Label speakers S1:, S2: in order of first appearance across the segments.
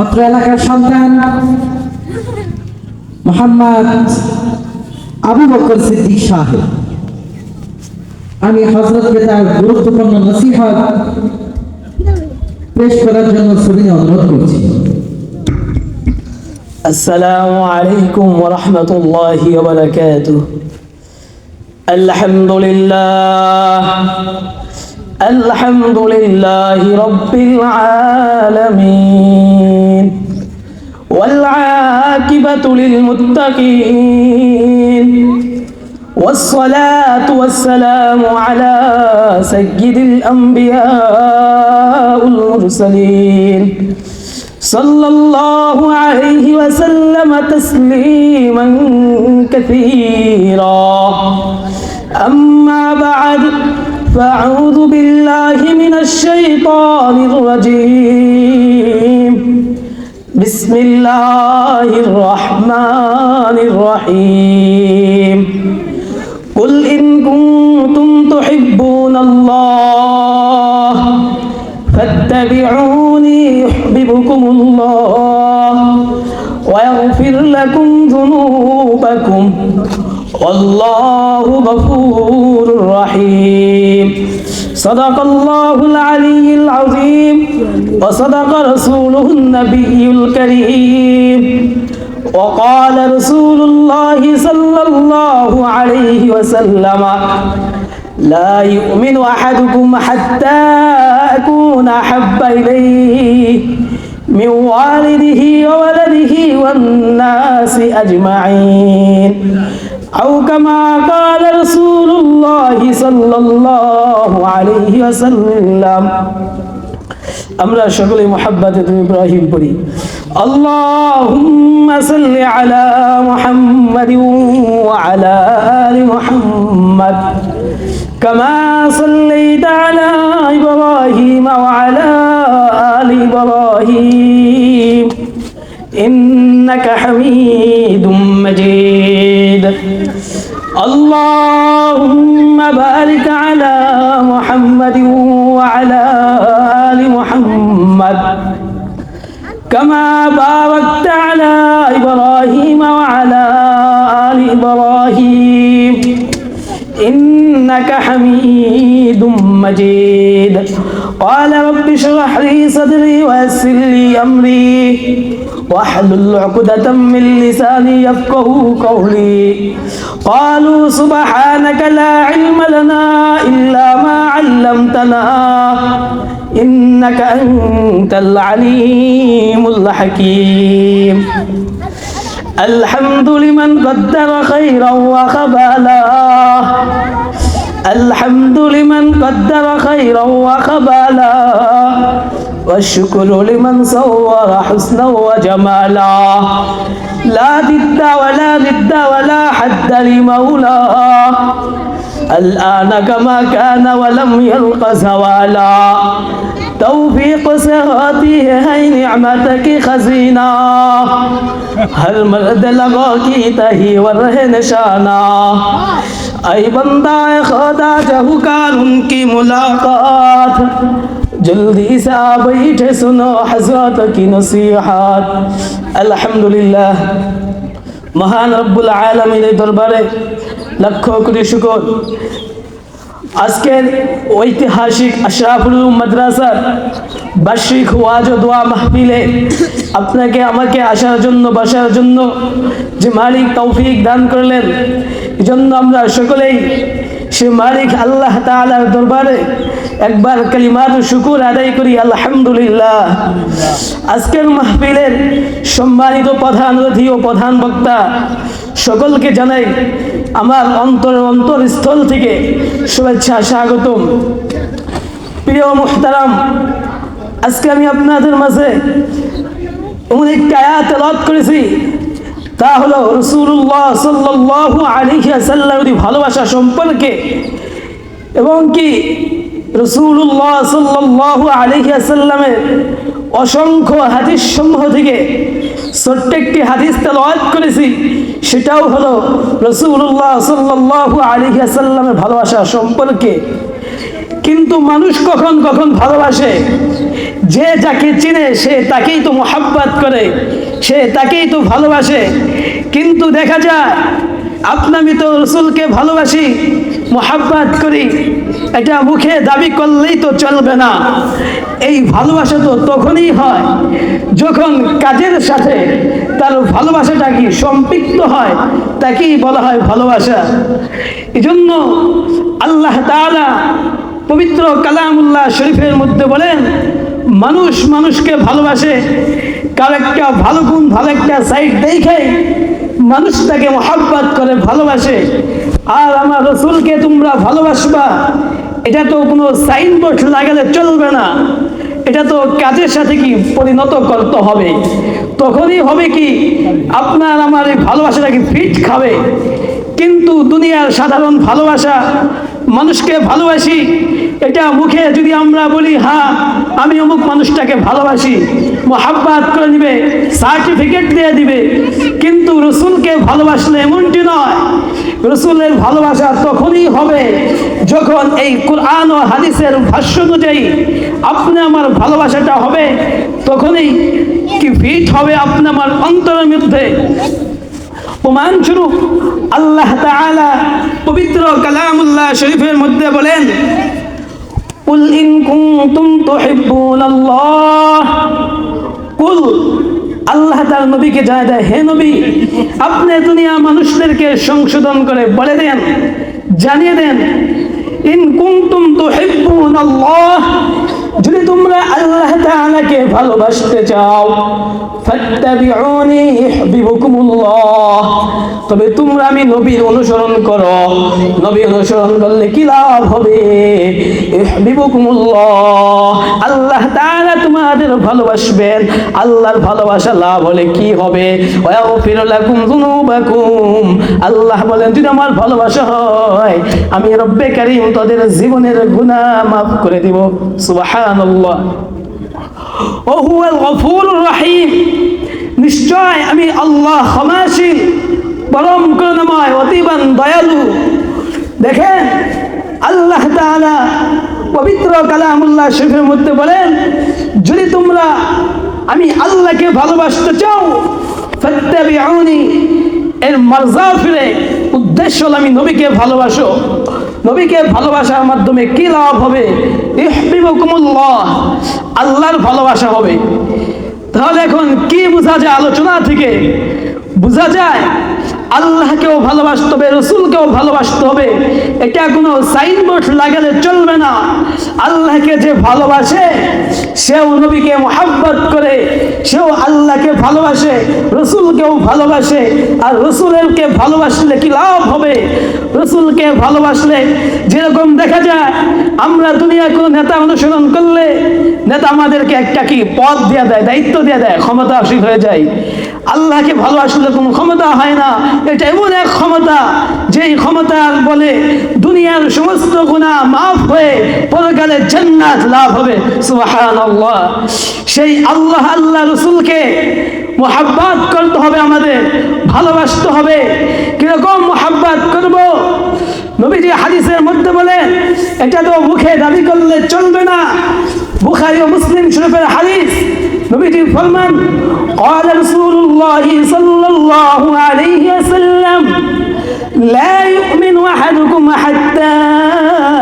S1: অত্র এলাকার সন্তান মোহাম্মদ আবু বকর সিদ্দিক সাহেব, আমি হযরতকে তার গুরুত্বপূর্ণ নসিহত পেশ করার জন্য সবিনয় অনুরোধ করছি।
S2: السلام عليكم ورحمة الله وبركاته. الحمد لله رب العالمين والعاقبة للمتقين والصلاة والسلام على سيد الأنبياء والمرسلين صلى الله عليه وسلم تسليما كثيرا. أما بعد فأعوذ بالله من الشيطان الرجيم. بسم الله الرحمن الرحيم. قل إن كنتم تحبون الله فاتبعوني يحببكم الله ويغفر لكم ذنوبكم والله غفور رحيم. صدق الله العلي العظيم وصدق رسوله النبي الكريم. وقال رسول الله صلى الله عليه وسلم: لا يؤمن أحدكم حتى أكون أحب إليه من والده وولده والناس أجمعين، أو كما قال رسول الله صلى الله عليه وسلم. আমরা সকলে মুহাব্বতে ইব্রাহিম পড়ি। اللهم صل على محمد وعلى آل محمد كما صليت على إبراهيم وعلى آل إبراهيم إنك حميد مجيد. اللهم بارك على محمد وعلى آل محمد كما باركت على إبراهيم وعلى آل إبراهيم إنك حميد مجيد. قال رب اشرح لي صدري ويسر لي أمري واحلل عقدة من لساني يفقهوا قولي. قالوا سبحانك لا علم لنا إلا ما علمتنا إنك أنت العليم الحكيم. الحمد لمن قدر خيرا وخبالا، الحمد لمن قدر خيرا وخبالا، والشكر لمن صور حسنا وجمالا. لا ضد ولا ضد ولا حد لمولاه، الآن كما كان ولم يلق زوالا. توفيق صراطي ہے نعمتك خزینہ، ہر مرد لگا کی تہی ورہ نشانہ. اے بندہ خدا جہکار ان کی ملاقات، جلدی سے بیٹھے سنو حضرت کی نصیحات. আলহামদুলিল্লাহ, মহান রব্বুল আলামিনের দরবারে লক্ষ কোটি শুকর। আজকের ঐতিহাসিক আশরাফুল উলুম মাদ্রাসার বার্ষিক ওয়াজ ও দোয়া মাহফিলে আপনাকে আমাকে আসার জন্য বসার জন্য যে মালিক তৌফিক দান করলেন, এজন্য আমরা সকলেই সে মালিক আল্লাহ তাআলার দরবারে একবার কালিমাত শুকর আদায় করি। আলহামদুলিল্লাহ। আজকের মাহফিলের সম্মানিত প্রধান অতিথি ও প্রধান বক্তা সকলকে জানাই আমার অন্তরস্থল থেকে শুভেচ্ছা স্বাগতম। প্রিয় মুহতারাম, আজকে আমি আপনাদের মাঝে এমন একটি আয়াত তেলাওয়াত করেছি, তা হলো রাসূলুল্লাহ সাল্লাল্লাহু আলাইহি ওয়াসাল্লামের ভালোবাসা সম্পর্কে, এবং কি রাসূলুল্লাহ সাল্লাল্লাহু আলাইহি ওয়াসাল্লামের অসংখ্য হাদিস সমূহ থেকে ছোট্ট একটি হাদিস তেলাওয়াত করেছি, সেটাও হলো রাসূলুল্লাহ সাল্লাল্লাহু আলাইহি ওয়াসাল্লামের ভালোবাসা সম্পর্কে। কিন্তু মানুষ কখন কখন ভালোবাসে যে যাকে চিনে সে তাকেই তো মোহাব্বত করে, সে তাকেই তো ভালোবাসে। কিন্তু দেখা যায় আমি তো রসুলকে ভালোবাসি, মোহাব্বত করি, এটা মুখে দাবি করলেই তো চলবে না। এই ভালোবাসা তো তখনই হয় যখন কাজের সাথে তার ভালোবাসাটা কি সম্পৃক্ত হয়, তাকেই বলা হয় ভালোবাসা। এজন্য আল্লাহ তাআলা পবিত্র কালামুল্লাহ শরীফের মধ্যে বলেন, মানুষ মানুষকে ভালোবাসে, কার একটা ভালো গুণ, ভালো একটা সাইড দেখে মানুষ তাকে মোহাব্বত করে ভালোবাসে। আর আমার রসুলকে তোমরা ভালোবাসবা, এটা তো কোনো সাইনবোর্ড লাগালে চলবে না, এটা তো কাজের সাথে কি পরিণত করতে হবে। তখনই হবে কি আপনার আমার এই ভালোবাসাটা কি ফিট খাবে। কিন্তু দুনিয়ার সাধারণ ভালোবাসা, মানুষকে ভালোবাসি, এটা মুখে যদি আমরা বলি হ্যাঁ আমি অমুক মানুষটাকে ভালোবাসি, মোহাব্বত করে নিবে, সার্টিফিকেট দিয়ে দিবে, কিন্তু রসুলকে ভালোবাসলে এমনটি নয়। রসুলের ভালোবাসা তখনই হবে যখন এই কোরআন ও হাদিসের ভাষ্য অনুযায়ী আপনি আমার ভালোবাসাটা হবে, তখনই কি ফিট হবে আপনি আমার অন্তরের মধ্যে। প্রমাণস্বরূপ আল্লাহ তাআলা পবিত্র কালামুল্লাহ শরীফের মধ্যে বলেন, কুল ইন কুনতুম তুহিব্বুনাল্লাহ, কুল, আল্লাহ তার নবীকে জানায় দেয়, হে নবী আপনি দুনিয়া মানুষদেরকে সংশোধন করে বলে দেন, জানিয়ে দেন, ইন কুনতুম তুহিব্বুনাল্লাহ, যদি তোমরা আল্লাহ তাআলাকে ভালোবাসতে চাও, ফাত্তাবিউনি ইউহিব্বুকুমুল্লাহ, তবে তোমরা আমি নবীর অনুসরণ করো। নবী অনুসরণ করলে কি লাভ হবে? ইউহিব্বুকুমুল্লাহ, আল্লাহ তাআলা তোমাদের ভালোবাসবেন। আল্লাহর ভালোবাসা লাভ হলে কি হবে? ওয়া ইয়াগফির লাকুম যুনুবাকুম, আল্লাহ বলেন যদি আমার ভালোবাসা হয় আমি রব্বে কারীম তাদের জীবনের গুনাহ মাফ করে দিব। সুবহানাল্লাহ। ও হুয়াল গফুরুর রহিম, নিশ্চয় আমি আল্লাহ ক্ষমাশীল, পরম করুণাময়, অতিবান দয়ালু। দেখেন আল্লাহ তাআলা পবিত্র কালামুল্লাহ শরীফের মধ্যে বলেন, যদি তোমরা আমি আল্লাহকে ভালোবাসতে চাও, ফাত্তাবিউনি, এর মারজা ফিরে উদ্দেশ্য হলো আমি নবীকে ভালোবাসো। নবীকে ভালোবাসার মাধ্যমে কি লাভ হবে? ইউহিব্বুকুমুল্লাহ, আল্লাহর ভালোবাসা হবে। তাহলে এখন কি বোঝা যায় আলোচনা থেকে? বোঝা যায় আল্লাহকেও ভালোবাসতে হবে, রসুলকেও ভালোবাসতে হবে। এটা কোনো সাইনবোর্ড লাগালে চলবে না। আল্লাহকে যে ভালোবাসে সেও নবীকে মোহাব্বত করে, সেও আল্লাহকে ভালোবাসে, রসুলকেও ভালোবাসে। আর রসুলকে ভালোবাসলে কি লাভ হবে? রসুলকে ভালোবাসলে যেরকম দেখা যায় আমরা দুনিয়ায় কোনো নেতা অনুসরণ করলে নেতা আমাদেরকে একটা কি পদ দিয়ে দেয়, দায়িত্ব দিয়ে দেয়, ক্ষমতাশীল হয়ে যায়। আল্লাহকে ভালোবাসলে কোনো ক্ষমতা হয় না। এটা এমন এক ক্ষমতা যেই ক্ষমতার বলে দুনিয়ার সমস্ত গুনাহ মাফ হয়ে পরকালে জান্নাত লাভ হবে। সুবহানাল্লাহ। সেই আল্লাহ আল্লাহ রসুলকে মোহাব্বত করতে হবে, আমাদের ভালোবাসতে হবে। কিরকম মোহাব্বত করব? নবীজি হাদিসের মধ্যে বলেন, এটা তো মুখে দাবি করলে চলবে না। বুখারী ও মুসলিম শরীফের হাদিস, নবীজি ফরমান, قال رسول الله صلى الله عليه وسلم لا يؤمن أحدكم حتى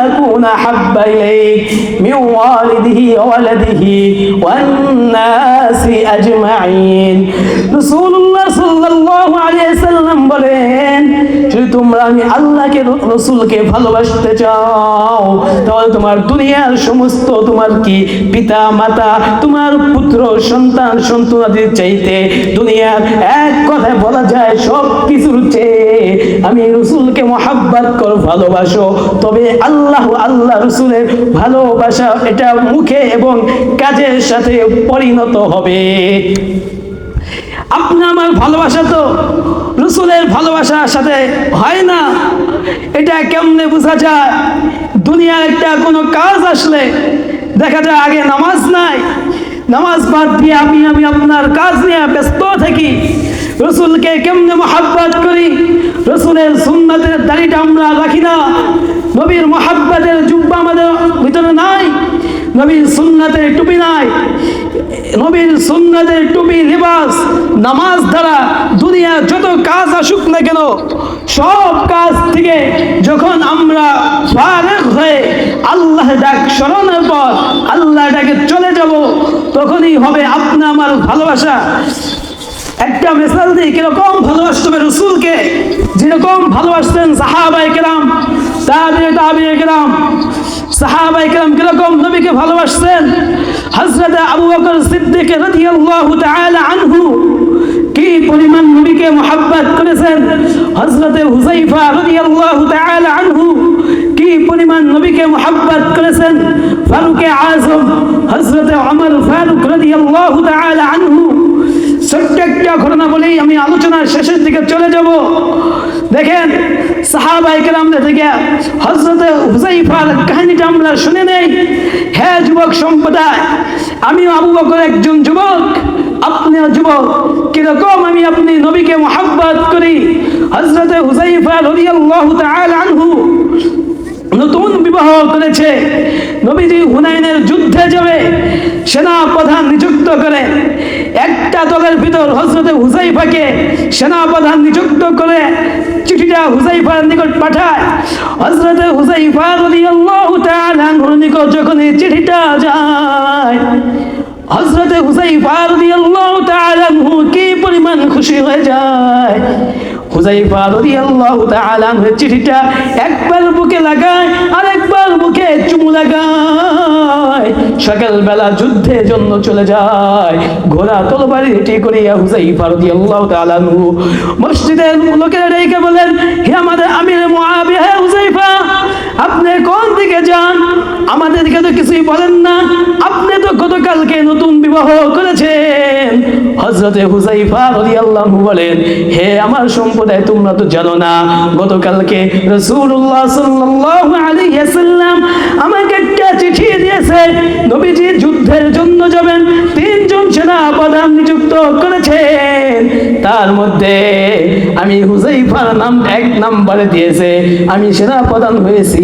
S2: أكون أحب إليه من والده وولده والناس أجمعين। رسول الله صلى الله عليه وسلم বলেন, যদি তোমরা আমি আল্লাহকে রসুলকে ভালোবাসতে চাও তাহলে তোমার দুনিয়ার সমস্ত তোমার কি পিতা মাতা, তোমার পুত্র সন্তান সন্তানাদের চাইতে দুনিয়ার এক কথায় বলা যায় সব কিছুর চেয়ে আমি রসুলকে মোহাব্বত করো, ভালোবাসো। তবে আল্লাহ আল্লাহ রসুলের ভালোবাসা এটা মুখে এবং কাজের সাথে পরিণত হবে। আপনি আমার ভালোবাসা তো রসুলের ভালোবাসার সাথে হয় না। এটা কেমনে বোঝা যায়? দুনিয়ার একটা কোনো কাজ আসলে দেখা যায় আগে নামাজ নাই, নামাজ বাদ দিয়ে আমি আপনার কাজ নিয়ে ব্যস্ত থাকি। রসুলকে কেমনে মোহাব্বত করি? রসুলের সুন্নাতের দাড়িটা আমরা রাখি না, নবীর মোহাব্বতের জুব্বা আমাদের ভিতরে নাই। নবীর সুন্নাতের টুপি নাই, নবীর সুন্নাতের টুপি লিবাস নামাজ দ্বারা দুনিয়া যত কাজ আসুক না কেন সব কাজ থেকে যখন আমরা ফারিগ হয়ে আল্লাহ ডাক স্মরণের পর আল্লাহ ডাকে চলে যাব তখনই হবে আপনা আমার ভালোবাসা। একটা মিসাল দিই কিরকম ভালোবাসতে হবে রসুলকে, যেরকম ভালোবাসতেন সাহাবায়ে কেরাম, তাবিঈ কেরাম। সাহাবায়ে কেরাম কিরকম নবীকে ভালোবাসতেন। হযরত আবু বকর সিদ্দিক রাদিয়াল্লাহু তাআলা আনহু কি পরিমাণ নবীকে মুহাব্বত করেছেন। হযরত হুযায়ফা রাদিয়াল্লাহু তাআলা আনহু কি পরিমাণ নবীকে মুহাব্বত করেছেন। ফারুক আযম হযরত ওমর ফারুক রাদিয়াল্লাহু তাআলা আনহু। ছোট্ট একটা ঘটনা বলেই আমি আলোচনার শেষের দিকে চলে যাব। দেখেন সাহাবায়ে কেরামদের থেকে হযরত হুযায়ফার কাহিনীটা আমরা শুনে নেই। হে যুবক সম্প্রদায়, আমি আবু বকর একজন যুবক, আপনিও যুবক, কিরকম আমি আপনি নবীকে মুহাব্বত করি। হযরত হুযায়ফা রাদিয়াল্লাহু তাআলা আনহু নতুন বিবাহ করেছে। নবীজি হুনাইনের যুদ্ধে যাবে, সেনা প্রধান নিযুক্ত করে একটা দলের ভিতর হযরত হুযায়ফাকে সেনা প্রধান নিযুক্ত করে চিঠিটা হুযায়ফার নিকট পাঠায়। হযরত হুযায়ফা রাদিয়াল্লাহু তাআলা আনহুর নিকট যখন এই চিঠিটা যায়, হযরত হুযায়ফা রাদিয়াল্লাহু তাআলা আনহু কি পরিমাণ খুশি হয়ে যায়। হুযায়ফা রাদিয়াল্লাহু তাআলা আনহু চিঠিটা একবার বুকে লাগায় আর একবার বুকে চুমু লাগায়। সকালবেলা যুদ্ধের জন্য চলে যায়, ঘোড়া তরবারি হেঁটে করিয়া হুযায়ফা রাদিয়াল্লাহু তাআলা আনহু মসজিদের লোকেরা ডেকে বলেন, হে আমাদের আমির মুআবিয়া, হে হুযায়ফা, আপনি কোন দিকে যান? আমাদেরকে তো কিছুই বলেন না, আপনি তো গতকালকে নতুন বিবাহ করেছেন। হযরত হুযায়ফা রাদিয়াল্লাহু আনহু বলেন, হে আমার সম্প্রদায়, তোমরা তো জানো না গতকালকে রাসূলুল্লাহ সাল্লাল্লাহু আলাইহি ওয়াসাল্লাম আমাকে একটা চিঠি দিয়েছে, নবীজি যুদ্ধের জন্য যাবেন, 3 জন সেনা প্রধান নিযুক্ত করেছেন, তার মধ্যে আমি হুযায়ফার নাম 1 নম্বরে দিয়েছে, আমি সেনা প্রধান হয়েছি।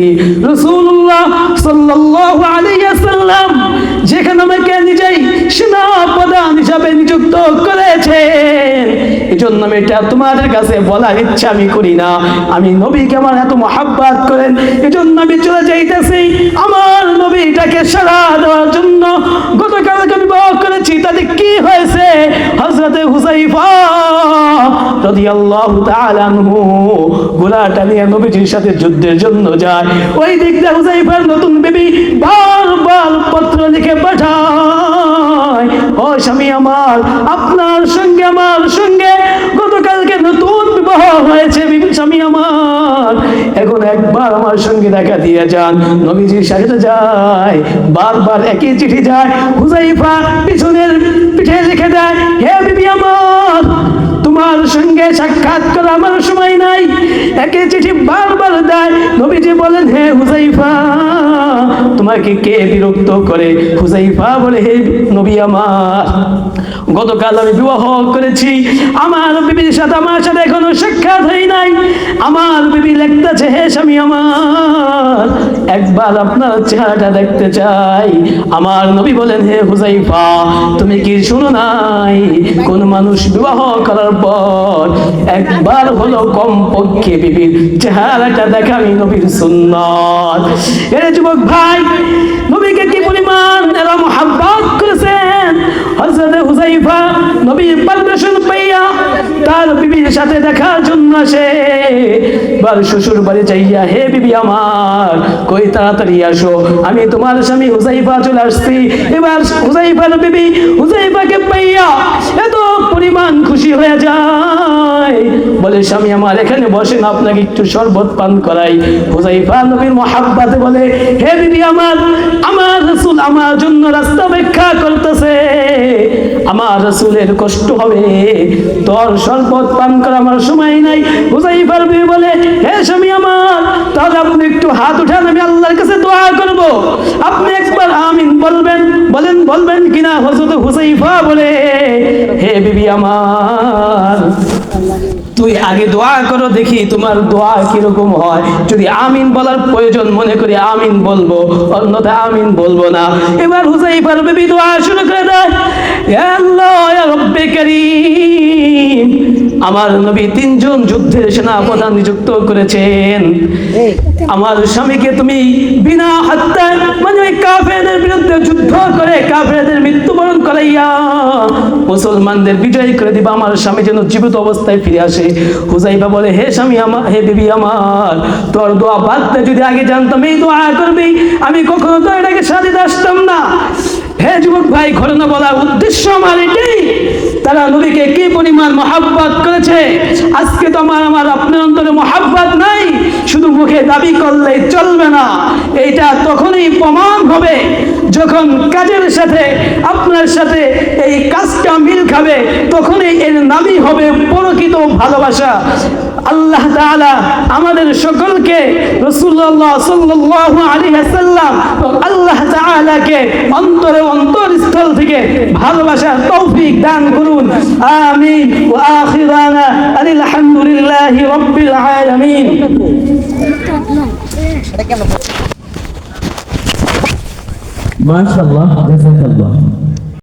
S2: রাসূলুল্লাহ সাল্লাল্লাহু আলাইহি ওয়াসাল্লাম যেখানে আমাকে নিজেই সেনা প্রধান হিসাবে নিযুক্ত করেছেন, এজন্য আমি এটা তোমাদের কাছে বলার ইচ্ছা আমি করি না। আমি নবীকে আমার এত মুহাব্বত করেন, এজন্য আমি চলে যাইতেছি আমার নবীটাকে সাড়া দেওয়ার জন্য। গতকালকে বিবাহ করেছি, তাতে কি হয়েছে? হযরত হুযায়ফা রাদিয়াল্লাহু তাআলা আনহু ঘোড়াটা নিয়ে নবীজির সাথে যুদ্ধের জন্য যায়। ওই দিক দিয়ে হুযায়ফার নতুন বিবি বারবার পত্র লিখে পাঠায়, ও স্বামী আমার, আপনার সঙ্গে আমার সঙ্গে গতকালকে নতুন বিবাহ হয়েছে, স্বামী আমার, এখন একবার আমার সঙ্গে দেখা দিয়ে যান। নবীজির সাথে যায়, বারবার একই চিঠি যায়। হুযায়ফা পিছনের পিঠে লিখে দেয়, হে বিবি আমার, তোমার সঙ্গে সাক্ষাৎ করা আমার সময় নাই। একই চিঠি বারবার দেয়। নবীজি বলেন, হে হুযায়ফা, তোমাকে কে বিরক্ত করে? হুযায়ফা বলে, হে নবী আমার, গতকাল আমি বিবাহ করেছি, আমার বিবির সাথে আমার সাথে এখনো সাক্ষাৎ হয় নাই। আমার বিবি লিখতেছে, হে স্বামী আমার, একবার আপনার চেহারাটা দেখতে চাই। আমার নবী বলেন, হে হুযায়ফা, তুমি কি শুনো নাই, কোন মানুষ বিবাহ করার পর একবার হলো কমপক্ষে বিবির চেহারাটা দেখা আমি নবীর সুন্নাত। এর যুবক ভাই, নবীকে কি পরিমাণ এরা মুহাব্বত করেছেন। হযরত হুযায়ফা নবীর পারমিশন পাইয়া তার বিবির সাথে দেখার জন্য আসে। বার শ্বশুর বাড়ি যাইয়া, হে বিবি আমার, কই তাড়াতাড়ি আসো, আমি তোমার স্বামী হুযায়ফা চলে আসছি। এবার হুযায়ফার বিবি হুযায়ফাকে পাইয়া এত পরিমাণ খুশি হয়ে যায়, বলে, স্বামী আমার, এখানে বসেন, আপনাকে একটু শরবত পান করাই। হুযায়ফা নবীর মুহাব্বতে বলে, হে বিবি আমার, আমার রাসূল আমার জন্য রাস্তা অপেক্ষা করতেছে, আমার রাসূলের কষ্ট হবে, তোর শরবত পান করা আমার সময় নাই। হুযায়ফার বিবি বলে, হে স্বামী আমার, তাহলে আপনি একটু হাত উঠান, আমি আল্লাহর কাছে দোয়া করব, আপনি একবার আমিন বলবেন, বলেন বলবেন কিনা? হযরত হুযায়ফা বলে, হে বিবি আমার, তুই আগে দোয়া করো, দেখি তোমার দোয়া কিরকম হয়। যদি আমিন বলার প্রয়োজন মনে করি আমিন বলবো, অন্যথায় আমিন বলবো না। এবার হুযায়ফার বিবি দোয়া শুরু করে দেয়, ইয়া আল্লাহ ইয়া রব্বে কারীম, আমার নবী 3 জন যুদ্ধের সেনাপ্রধান নিযুক্ত করেছেন। আমার স্বামীকে তুমি বিনা হত্যায়, মানে ওই কাফেরদের বিরুদ্ধে যুদ্ধ করে কাফেরদের মৃত্যুবরণ করাইয়া মুসলমানদের বিজয় করে দিবা, আমার স্বামী যেন জীবিত অবস্থায় ফিরে আসে। হুযায়ফা বলে, হে স্বামী আমার, হে বিবি আমার, তোর দোয়া বাদতে যদি আগে জানতাম এই দোয়া করবি, আমি কখনো তো এটাকে সাথে আসতাম না। হে যুবক ভাই, ঘটনা বলার উদ্দেশ্য আমার এটাই, তারা নবীকে কি পরিমাণ মহাব্বত করেছে। আজকে তো আমার আপনার অন্তরে মহাব্বত নাই, শুধু মুখে দাবি করলেই চলবে না। এইটা তখনই প্রমাণ হবে যখন কাজের সাথে আপনার সাথে এই কাজটা মিল খাবে, তখনই এর নামই হবে প্রকৃত ভালোবাসা। আল্লাহ তাআলা আমাদের সকলকে রাসূলুল্লাহ সাল্লাল্লাহু আলাইহি ওয়াসাল্লাম আল্লাহ তাআলাকে অন্তরে অন্তরস্থল থেকে ভালোবাসার তৌফিক দান করুন। আমিন। ওয়া আখিরানা আলহামদুলিল্লাহি রাব্বিল আলামিন।
S1: মাশাআল্লাহ, জাযাকাল্লাহ।